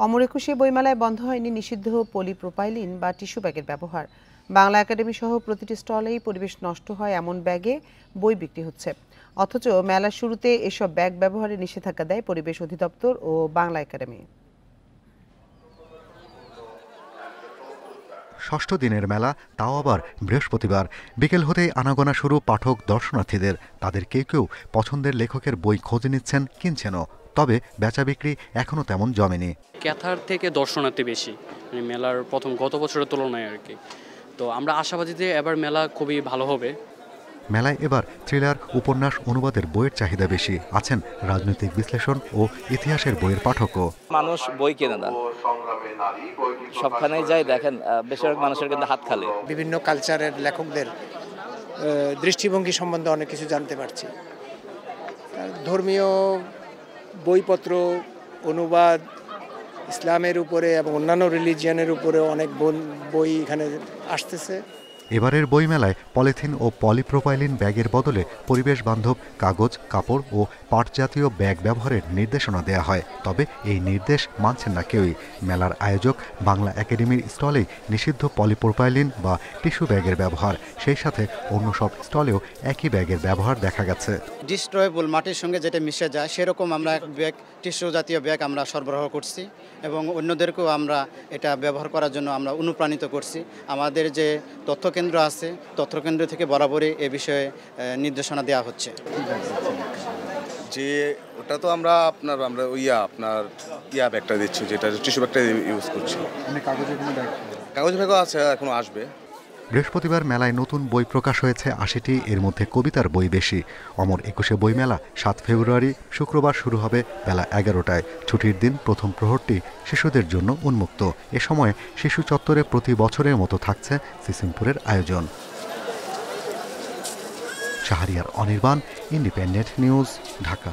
অমর একুশে বইমেলায় বন্ধ হয়নি নিষিদ্ধ পলিপ্রোপাইলিন বা টিস্যু ব্যাগের ব্যবহার। বাংলা একাডেমি সহ প্রতিটি স্টলেই পরিবেশ নষ্ট হয় এমন ব্যাগে বই বিক্রি হচ্ছে। অথচ মেলার শুরুতে এসব ব্যাগ ব্যবহারে নিষেধাজ্ঞা দেয় পরিবেশ অধিদপ্তর ও বাংলা একাডেমি। ষষ্ঠ দিনের মেলা, তাও আবার বৃহস্পতিবার। বিকেল হতেই আনাগোনা শুরু পাঠক দর্শনার্থীদের। তাদের কেউ কেউ পছন্দের লেখকের বই খোঁজে নিচ্ছেন, কিনছেনও। তবে বেচা বিক্রি এখনো তেমন জমেনি। ক্যাথার থেকে দর্শনার্থী বেশি, মানে মেলার গত বছরের তুলনায় আর কি। তো আমরা আশাবাদী যে এবার মেলা খুবই ভালো হবে। মেলায় এবার থ্রিলার, উপন্যাস, অনুবাদের বইয়ের চাহিদা বেশি। আছেন রাজনৈতিক বিশ্লেষণ ও ইতিহাসের বইয়ের পাঠকও। মানুষ বই কেনে না, সবখানেই যাই দেখেন বেশিরভাগ মানুষের কিন্তু হাত খালি। বিভিন্ন কালচারের লেখকদের দৃষ্টিভঙ্গি সম্বন্ধে অনেক কিছু জানতে পারছি। ধর্মীয় বইপত্র, অনুবাদ, ইসলামের উপরে এবং অন্যান্য রিলিজিয়ানের উপরে অনেক বই এখানে আসতেছে। এবারের বইমেলায় পলিথিন ও পলিপ্রোপাইলিন ব্যাগের বদলে পরিবেশ বান্ধব কাগজ, কাপড় ও পাট জাতীয় ব্যাগ ব্যবহারের নির্দেশনা দেয়া হয়। তবে এই নির্দেশ মানছেন না কেউই। মেলার আয়োজক বাংলা একাডেমির স্টলেই নিষিদ্ধ পলিপ্রোপাইলিন বা টিস্যু ব্যাগের ব্যবহার। সেই সাথে অন্য সব স্টলেও একই ব্যাগের ব্যবহার দেখা গেছে। ডিস্ট্রয়েবল, মাটির সঙ্গে যেটা মিশে যায় সেরকম আমরা এক ব্যাগ, টিস্যু জাতীয় ব্যাগ আমরা সরবরাহ করছি এবং অন্যদেরকেও আমরা এটা ব্যবহার করার জন্য আমরা অনুপ্রাণিত করছি। আমাদের যে তথ্যকেন্দ্র আছে, তথ্যকেন্দ্র থেকে বরাবরই এ বিষয়ে নির্দেশনা দেওয়া হচ্ছে। যে ওটা তো আমরা আপনার ব্যাগটা দিচ্ছি, যেটা টিস্যু ব্যাগটা ইউজ করছি। কাগজ ব্যাগও আছে, এখনো আসবে। বৃহস্পতিবার মেলায় নতুন বই প্রকাশ হয়েছে ৮০টি, এর মধ্যে কবিতার বই বেশি। অমর একুশে বইমেলা ৭ ফেব্রুয়ারি শুক্রবার শুরু হবে বেলা ১১টায়। ছুটির দিন প্রথম প্রহরটি শিশুদের জন্য উন্মুক্ত। এ সময় শিশু চত্বরে প্রতি বছরের মতো থাকছে সিসিমপুরের আয়োজন। Shahriar Anirban, independent news, Dhaka.